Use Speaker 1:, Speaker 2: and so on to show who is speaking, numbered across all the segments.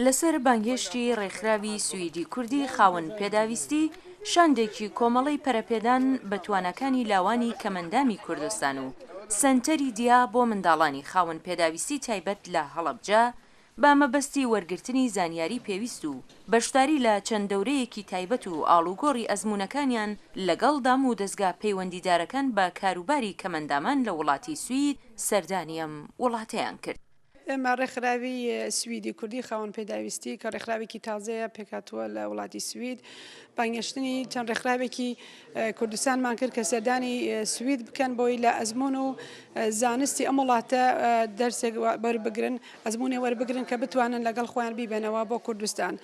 Speaker 1: لەسەر بانگهێشتی ڕێکخراوی سویدی کوردی خاوەن پێداویستی شاندێکی کۆمەڵی پەرەپێدان بە توانەکانی لاوانی کەمەندامی کوردستان و سەنتەری دیا بۆ منداڵانی خاوەن پێداویستی تایبەت لە هەڵەبجە با مەبەستی وەرگرتنی زانیاری پێویست و بەشداری لە چەند دەورەیەکی تایبەت و ئاڵوگۆڕی ئەزمونەکانیان لەگەڵ دام و دەستگا پەیوەندیدارەکان بە کاروباری کەمەندامان لە وڵاتی سوید سەردانیم وڵاتەیان کرد.
Speaker 2: ئێمە ڕێکخراوی سویدی کوردی خاوەن پێداویستی کە ڕێکخراوێکی تازەیە پێکاتووە لە وڵاتی سوید بانگهێشتنی چەند ڕێکخراوێکی کوردستانمان کرد کە سەردانی سوید بکەن بۆی لە ئەزمون و زانستی ئەم وڵاتە دەرسێک وەربگرن ئەزمونێ وەربگرن کە بتوانن لەگەڵ خۆیان بیبێنەوە بۆ کوردستان.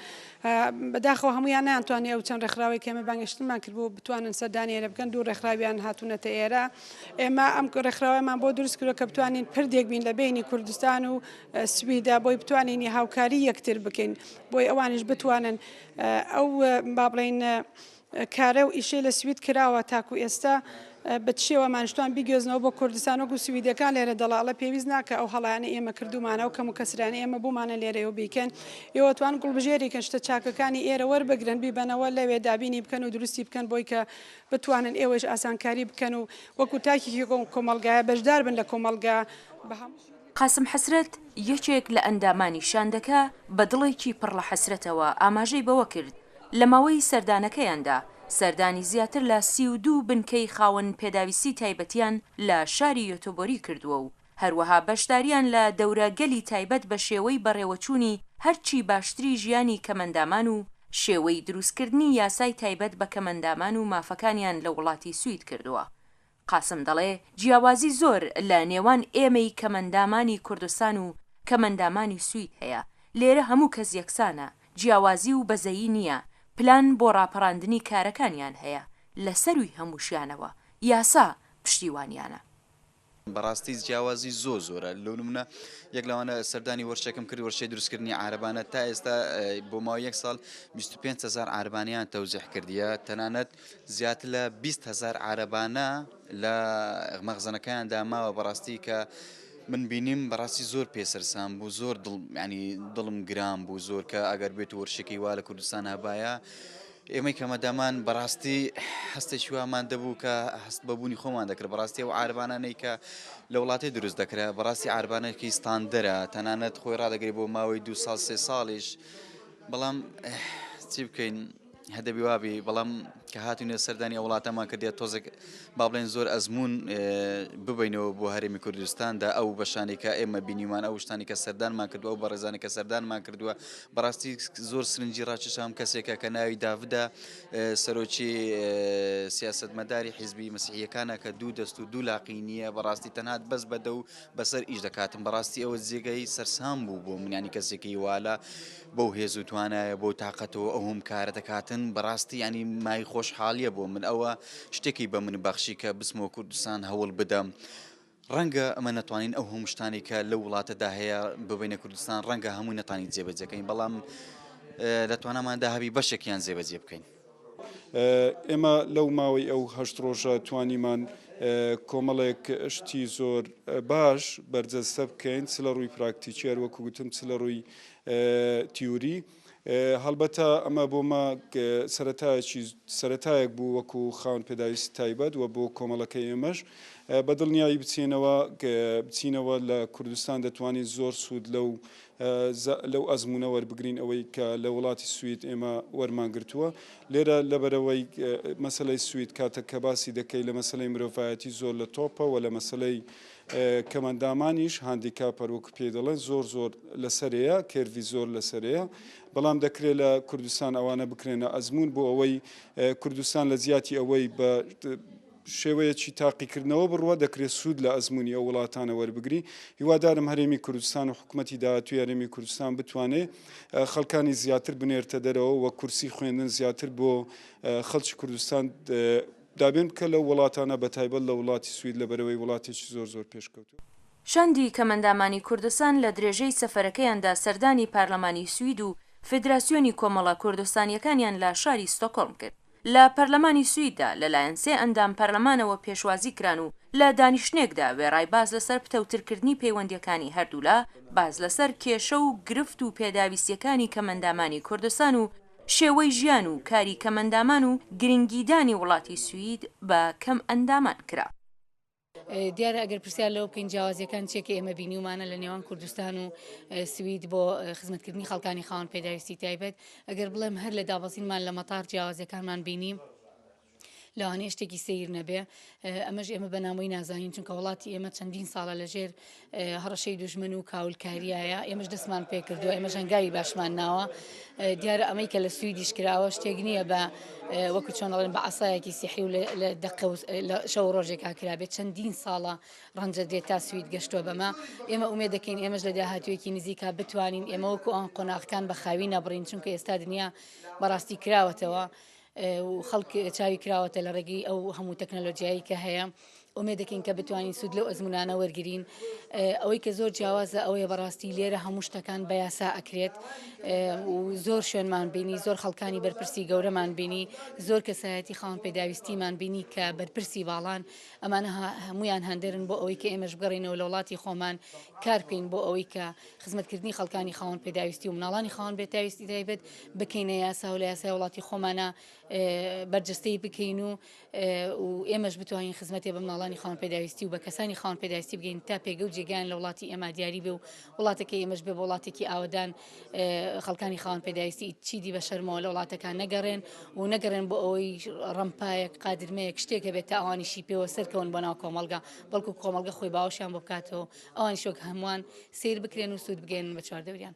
Speaker 2: بەداخەوە هەمویان ناتوانێت ئەو چەند ڕێکخراوی کە ئێمە بانگهێشتنمان کرد بۆ بتوانن سەردانی ئێرە بکەن. دوو ڕێکخراویان هاتوونەتە ئێرە. ئێمە ئەم ڕێکخراوەمان بۆ دروست کردووە کە بتوانین پردێک بین لە بینی کوردستان و سویدا بۆی بتوانین هاوکاری یەکتر بکەین بۆی ئەوانش بتوانن ئەو با بڵێن کارە و ئیشەی لە سوید کراوە تاکو ئێستا بە شێوە مانشتوان بیگوێزنەوە بۆ کوردستان وەکو سویدەکان لێرە دەڵاڵە پێویست ناکە ئەو هەڵایانە ئێمە کردومانە و کەم و کەسرانی ئێمە بوومانە لێرەوە بیکەن ئێوەتوان گوڵبژێریکەن شتە چاکەکانی ئێرە وەربگرن بیبەنەوە لەوێ دابینی بکەن و دروستی بکەن بۆی کە بتوانن ئێوەش ئاسانکاری بکەن و وەکو تاکێکی کۆمەلگایە بەشدار بن لە کۆمەلگا بە هەموو.
Speaker 1: قاسم حەسرەت یەکێک لە ئەندامانی شاندەکە بە دڵێکی پڕ لە حەسرەتەوە ئاماژەی بەوە کرد لە ماوەی سەردانەکەیاندا سەردانی زیاتر لە 32 بنکەی خاوەن پێداویستی تایبەتیان لە شاری یۆتۆبۆری کردووە و هەروەها بەشداریان لە دەورەگەلی تایبەت بە شێوەی بەڕێوەچوونی هەرچی باشتری ژیانی کەمەندامان و شێوەی دروستکردنی یاسای تایبەت بە کەمەندامان و مافەکانیان لە وڵاتی سوید کردووە. قاسم دەڵێ جیاوازی زۆر لە نێوان ئێمەی کەمەندامانی کوردستان و کەمەندامانی سوید هەیە. لێرە هەموو کەس یەکسانە، جیاوازی و بەزەیی نییە، پلان بۆ ڕاپەڕاندنی کارەکانیان هەیە لە سەروی هەمووشیانەوە یاسا پشتیوانیانە.
Speaker 3: بەڕاستی جیاوازی زۆرە لەو نمونە یەک لەوانە سەردانی وەرشەکەم کرد وەرشەی دروستکردنی عارەبانە تا ئێستا بۆ ماوەی 1 ساڵ 25,000 عارەبانیان تەوزیح کردیە تەنانەت زیاتر لە 20,000 عارەبانە لە مەخزنەکەیاندا ماوە بەڕاستی کە من بینیم بەڕاستی زۆر پێسەرسان بوو زۆر دڵم گران بوو زۆر کە ئەگەر بێت و وەرشێکی وا لە کوردستان هەبایە ئێمەی کەمەدامان بەڕاستی هەستێکی وامان دەبوو کە هەست بەبوونی خۆمان دەکرد بەڕاستی و عارەبانانەی کە لە وڵاتی دروست دەکرا بەڕاستی عارەبانێکی ستاندەرە تەنانەت خۆی ڕادەگری بۆ ماوەی 2 ساڵ 3 ساڵیش بەڵام چی بکەین هەدەبی وابی بەڵام کە هاتوونە سەردانی وڵاتەمان کردێت تۆزێک با بڵێن زۆر ئەزمون ببینەوە بۆ هەرێمی کوردستاندا ئەو بەشانی کە ئێمە بینیمان ئەو شتانی کە سەردانمان کردووە ئەو بەڕێزانی کە سەردانمان کردووە بەڕاستی زۆر سرنجی ڕاکێشام کەسێکە کە ناوی داڤدا سەرۆکی سیاسەتمەداری حیزبی مەسیحیەکانە کە 2 دەست و 2 لاقی نییە بەڕاستی تەنها بەس بەدە و بەسەر ئیش دەکاتم بەڕاستی ئەوە جێگەی سەرسام بوو بۆ منیانی کەسێکی والا بەو هێز و توانایە بۆ تااقەتەوە ئەو هەم کارە دەکاتن بەڕاستی ینی مای خۆشحاڵیە بۆ من ئەوە شتێکی بە من بەخشی کە بسمەوە کوردستان هەوڵ بدەم ڕەنگە ئەمە نەتوانین ئەو هەموو شتانی کە لە وڵاتەدا هەیە ببینە کوردستان ڕەنگە هەمووی نەتوانین جێبەجێکەین بەڵام لە تواناماندا هەبی بەشێکیان جێبەجێ بکەین.
Speaker 4: ئێمە لەو ماوەی ئەو 8 ڕۆژە توانیمان کۆمەڵێک شتی زۆر باش بەرجەستە بکەین چ لە ڕووی پراکتیکێر وەکو گوتم چ لە ڕووی تیوری. هەڵبەتە ئەمە بۆمە سەرەتایەک بوو وەکو خاوەن پێداویستی تایبەت و بۆ کۆمەڵەکەی ئێمەش بەدڵنیایی بچینەوە لە کوردستان دەتوانین زۆر سوود لەو ئەزمونە وەربگرین ئەوەی کە لە وڵاتی سوید ئێمە وەرمانگرتووە. لێرە لەبەرەوەی مەسەلەی سوید کاتێک کە باسی دەکەی لە مەسەلەی مرۆڤایەتی زۆر لە تۆپەوە لە مەسەلەی کەمەندامانیش هاندیکاپەر وەکو پێ دەڵێن زۆر لەسەرەیە کێرڤی زۆر لەسەرەیە بەڵام دەکرێت لە کوردستان ئەوانە بکرێنە ئەزمون بۆ ئەوەی کوردستان لە زیاتی ئەوەی بە شێوەیەکی تاقیکردنەوە بڕوە دەکرێت سوود لە ئەزمموی ئەو وڵاتانە وەربگری. هیوادارم هەرێمی کوردستان و حکوومەتی داهاتوی هەرێمی کوردستان بتوانێت خەڵکانی زیاتر بنێرتە دەرەوە وە کورسی خوێندن زیاتر بۆ خەڵکی کوردستان دابێن کە لە وڵاتانە بەتایبەت لە وڵاتی سوید لەبەرەوەی وڵاتێکی زۆر پێشکەوتووە.
Speaker 1: شاندی کەمەندامانی کوردستان لە درێژەی سەفەرەکەیاندا سەردانی پارلەمانی سوید و فدراسیۆنی کۆمەڵە کوردستانیەکانیان لە شاری ستۆکۆڵم کرد. لە پەرلەمانی سویددا لەلایەن سێ ئەندام پەرلەمانەوە پێشوازی کران و لە دانیشتنێکدا وێڕای باز لەسەر پتەوترکردنی پەیوەندیەکانی هەردوولا، باز لەسەر کێشە و گرفت و پێداویستیەکانی کەمەندامانی کوردستان و شێوەی ژیان و کاری کەمەندامان و گرنگیدانی وڵاتی سوید بە کەم ئەندامان کرا.
Speaker 5: دیارە ئەگەر پرسیار لەو بکەین جیاوازیەکان چێکی ئێمە بینیومانە لە نێوان کوردستان و سوید بۆ خزمەتکردنی خەڵکانی خاوەن پێداویستی تایبەت، ئەگەر بڵێم هەر لە دابەزینمان لە مەتار جیاوازیەکانمان بینیم لەوانەیە شتێکی سیر نەبێ. ئەمەش ئێمە بەنامۆی نازانین، چونکە وڵاتی ئێمە چەندین ساڵە لەژێر هەڕەشەی دوژمن و کاولکاریایە، ئێمەش دەستمان پێ کردووە، ئێمەش هەنگاوی باشمان ناوە. دیارە ئەمەی کە لە سویدیش کراوە شتێک نییە بە وەکو چۆنەڵێن بە عەسایەکی سیحری و لە دەقە لە شەو ڕۆژێکا کرابێت. چەندین ساڵە ڕەنجە دێت تا سوید گەشتووە بەمە. ئێمە ئومێد دەکەین ئێمەش لە داهاتوویەکی نزیکا بتوانین ئێمە وەکو ئەوان قۆناغەکان بە خاوی نەبڕین، چونکە ئێستا دنیا بەڕاستی کراوەتەوە و خەڵک چاوی کراوەتە لە ڕێگەی ئەو هەموو تەکنەلۆجیایی کە هەیە. ئومێد دەکەین کە بتوانین سوود لەو ئەزمونانە وەرگرین. ئەوەی کە زۆر جیاوازە ئەوەیە بەڕاستی لێرە هەموو شتەکان بە یاسا ئەکرێت و زۆر شوێنمان بینی، زۆر خەڵکانی بەرپرسی گەورەمان بینی، زۆر کەسایەتی خاوەن پێداویستیمان بینی کە بەرپرسی باڵان. ئەمانە هەمویان هەندێرن بۆ ئەوەی کە ئێمەش بگەڕینەوە لە وڵاتی خۆمان کار بکەین بۆ ئەوەی کە خزمەتکردنی خەڵکانی خاوەن پێداویستی و مناڵانی خاوەن پێداویستی تایبەت بکەینە یاسا و لە یاسای وڵاتی خۆمانە بەرجەستەی بکەین و ئێمەش بتوانین خزمەتێ بە مناڵانی خاوەن پێداویستی و بە کەسانی خاوەن پێداویستی بگەین تا پێگە و جێگیان لە وڵاتی ئێمە دیاری بێ و وڵاتەکە ئێمەش بێ بە وڵاتێکی ئاودان خەڵکانی خاوەن پێداویستی چیدی بە شەرمەوە لە وڵاتەکان نەگەڕێن و نەگەڕێن بۆ ئەوەی ڕەمپایەک قادرمەیەک شتێکە بێت تا ئەوانیشی پێوە سەرکەون بۆ ناو کۆمەڵگا، بەڵکو کۆمەڵگە خۆی باوەشیان بۆ بکاتەوە ئەوانیش وەک هەمووان سیر بکرێن و سوود بگەێن بە چواردەوریان.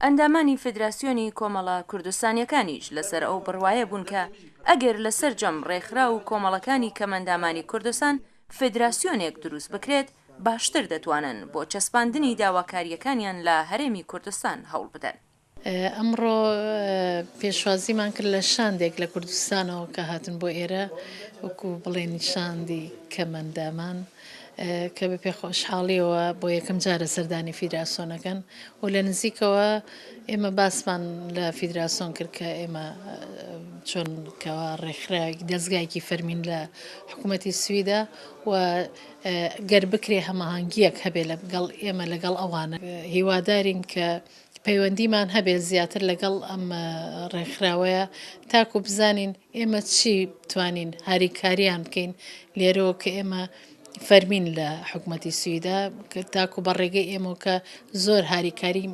Speaker 1: ئەندامانی فیدراسیۆنی کۆمەڵە کوردستانیەکانیش لەسەر ئەو بڕواایە بوون کە ئەگەر لەسەر جەم ڕێکخرا و کۆمەڵەکانی کەمەندامانی کوردستان فیدراسیۆنێک دروست بکرێت، باشتر دەتوانن بۆ چەسپاندنی داواکاریەکانیان لە هەرێمی کوردستان هەوڵ بدەن.
Speaker 6: ئەمڕۆ پێشوازیمان کرد لە شاندێک لە کوردستانەوە کە هاتن بۆ ئێرە وەکو بڵێن شاندی کەمەندامان کە بە پێخۆشحاڵیەوە بۆ یەکەم جارە سەردانی فیدراسیۆنەکەن و لە نزیکەوە ئێمە باسمان لە فیدراسیۆن کرد کە ئێمە چۆن کەوا ڕێکخراوێکی دەستگایەکی فەرمین لە حکوومەتی سویدە و گەر بکرێ هەماهەنگیەک هەبێ لەگەڵ ئێمە لەگەڵ ئەوانە هیوادارین کە پەیوەندیمان هەبێت زیاتر لەگەڵ ئەم ڕێکخراوەیە تاکو بزانین ئێمە چی بتوانین هاریکاریان بکەین لێرەوە کە ئێمە فەرمین لە حکوومەتی سویدا تاکو بە ڕێگەی ئێمە کە زۆر هاریکاری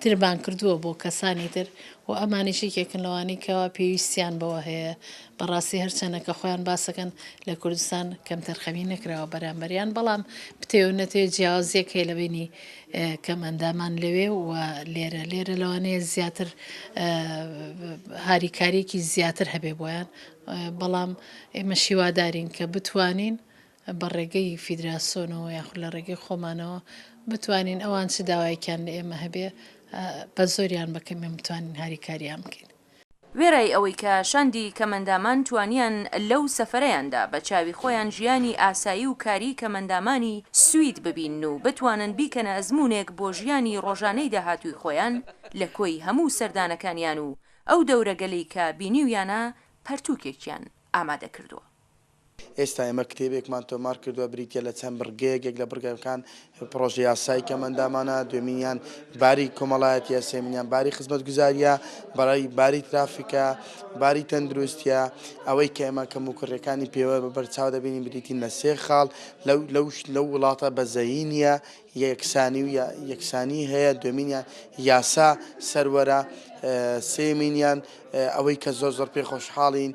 Speaker 6: تربان کردووە بۆ کەسانی تر و ئەمانیشێکێکن لەوانی کەوا پێویستیان بەوە هەیە. بەڕاستی هەرچەنە کە خۆیان باسەکەن لە کوردستان کەم تەرخەمی نەکراوە بەرامبەریان، بەڵام پتێو نەتێ جیاوازیەک هەیە لەبینی کەم ئەندامان لەوێ و لێرە لەوانەیە زیاتر هاریکاریەکی زیاتر هەبێ بۆیان، بەڵام ئێمە شیوادارین کە بتوانین بە ڕێگەی فیدراسیۆنەوە یاخود لە ڕێگەی خۆمانەوە بتوانین ئەوان چ داوایکیان لە ئێمە هەبێ بە زۆریان بکەمێ بتوانین هاریکاریان بکەین.
Speaker 1: وێرای ئەوەی کە شاندی کەمەندامان توانیان لەو سەفەرەیاندا بە چاوی خۆیان ژیانی ئاسایی و کاری کەمەندامانی سوید ببین و بتوانن بیکەنە ئەزمونێک بۆ ژیانی ڕۆژانەی داهاتووی خۆیان لە کۆی هەموو سەردانەکانیان و ئەو دەورەگەلەی کە بینیویانە پەرتووکێکیان ئامادە کردووە.
Speaker 7: ئێستا ئێمە کتێبێکمان تۆمار کردووە بریتە لە چەند بڕگەیەک لە بڕگەکان پرۆژه یاسای کەمەندامانە، دوێمینیان باری کۆمەڵایەتیە، سێمینیان باری خزمەتگوزاریە، باری ترافیکە، باری تەندروستیە، ئەوەی کە ئێمە کەم و کوڕەکانی پێوە بەرچاو دەبینین بریتین لە سێ خاڵ لەو وڵاتە بەزەیی نیە، یەکسانی هەیە، دوێمینیان یاسا سەروەرە، سێمینیان ئەوەی کە زۆر پێ خۆشحاڵین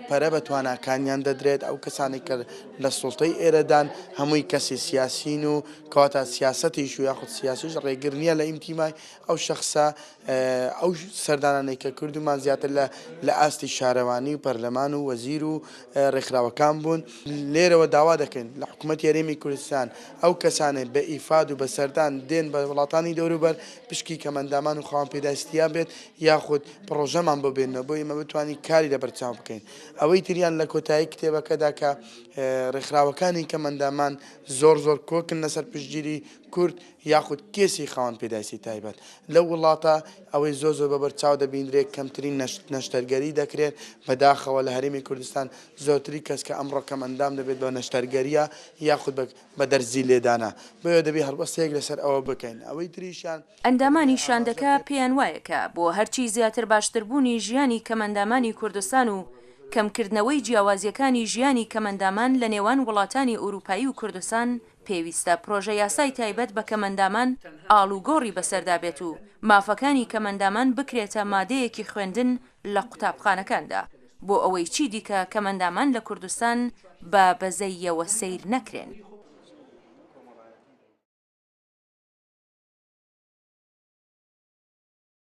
Speaker 7: پەرە بە تواناکانیان دەدرێت. ئەو کەسانی کە لە سوڵتەی ئێرەدان هەمووی کەسی سیاسین و کەواتە سیاسەتیش و یاخود سیاسیش ڕێگر نییە لە ئیمتیمای ئەو شەخصە. ئەو سەردانانەی کە کردومان زیاتر لە ئاستی شارەوانی و پەرلەمان و وەزیر و ڕێکخراوەکان بوون. لێرەوە داوا دەکەین لە حکوومەتی هەرێمی کوردستان ئەو کەسانێک بە ئیفاد و بە سەردان دێن بە وڵاتانی دەوروبەر پشکی کەمەندامان و خاوەن پێداویستیان بێت یاخود پرۆژەمان بۆ بێنەوە بۆ ئێمە بتوانین کاری لەبەرچاو بکەین. ئەوەی تریان لە کۆتایی کتێبەکەدا کە ڕێکخراوەکانی کەمەندامان زۆر کۆکن لەسەر پشتگیری کورد یاخود کێسی خاوەن پێداویستی تایبەت لەو وڵاتە ئەوەی زۆر بە بەرچاو دەبینرێت کەمترین نەشتەرگەری دەکرێت بەداخەوە لە هەرێمی کوردستان زۆرتری کەس کە ئەمڕۆ کەم ئەندام دەبێت بە نەشتەرگەریە یاخود بە دەرزی لێدانا بۆیە دەبێت هەڵبەستەیەک لەسەر ئەوە بکەین ئەوەی تریشان
Speaker 1: ئەندامانی شاندەکە پێیان وایەکە بۆ هەرچی زیاتر باشتربوونی ژیانی کەمەندامانی کوردستان و کەمکردنەوەی جیاوازیەکانی ژیانی کەمەندامان لە نێوان وڵاتانی ئەوروپایی و کوردستان پێویستە پرۆژە یاسای تایبەت بە کەمەندامان ئاڵوگۆڕی بەسەردا بێت و مافەکانی کەمەندامان بکرێتە مادەیەکی خوێندن لە قوتابخانەکاندا بۆ ئەوەی چی دیکە کەمەندامان لە کوردستان بە بەزەیەوە سیر نەکرێن.